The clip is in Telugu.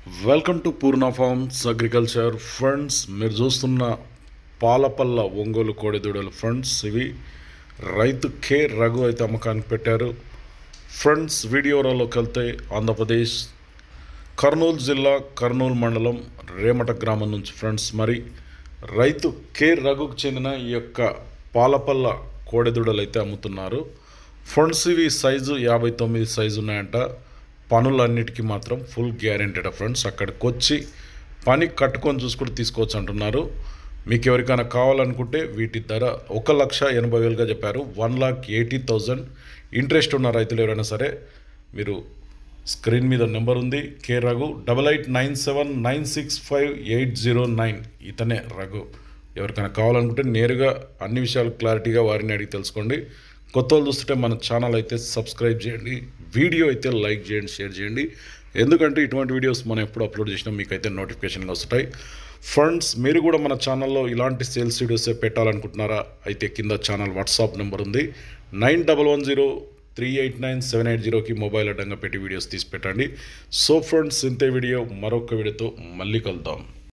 Welcome to Purna forms agriculture friends. మీరు చూస్తున్న పాలపల్ల ఒంగోలు కోడెదూడలు ఫ్రెండ్స్. ఇవి రైతు కే రఘు అయితే అమ్మకానికి పెట్టారు ఫ్రెండ్స్. వీడియోలోకి వెళ్తే ఆంధ్రప్రదేశ్ కర్నూలు జిల్లా కర్నూలు మండలం రేమట గ్రామం నుంచి ఫ్రెండ్స్. మరి రైతు కే రఘుకు చెందిన ఈ యొక్క పాలపల్ల కోడెదూడలు అయితే అమ్ముతున్నారు ఫ్రెండ్స్. ఇవి సైజు 59 సైజు ఉన్నాయంట. పనులన్నిటికీ మాత్రం ఫుల్ గ్యారెంటెడ్ ఫ్రెండ్స్. అక్కడికి వచ్చి పని కట్టుకొని చూసుకుంటూ తీసుకోవచ్చు అంటున్నారు. మీకు ఎవరికైనా కావాలనుకుంటే వీటి ధర 1,80,000గా చెప్పారు. 1,80,000. ఇంట్రెస్ట్ ఉన్న రైతులు ఎవరైనా సరే మీరు స్క్రీన్ మీద నెంబర్ ఉంది, కే రఘు 8897965809. ఇతనే రఘు. ఎవరికైనా కావాలనుకుంటే నేరుగా అన్ని విషయాలు క్లారిటీగా వారిని అడిగి తెలుసుకోండి. కొత్త వాళ్ళు చూస్తుంటే మన ఛానల్ అయితే సబ్స్క్రైబ్ చేయండి, వీడియో అయితే లైక్ చేయండి, షేర్ చేయండి. ఎందుకంటే ఇటువంటి వీడియోస్ మనం ఎప్పుడు అప్లోడ్ చేసినా మీకైతే నోటిఫికేషన్గా వస్తాయి ఫ్రెండ్స్. మీరు కూడా మన ఛానల్లో ఇలాంటి సేల్స్ వీడియోసే పెట్టాలనుకుంటున్నారా? అయితే కింద ఛానల్ వాట్సాప్ నెంబర్ ఉంది, 9110389780కి మొబైల్ అడ్డంగా పెట్టి వీడియోస్ తీసి పెట్టండి. సో ఫ్రెండ్స్, ఇంతే వీడియో. మరొక వీడియోతో మళ్ళీ కలుద్దాం.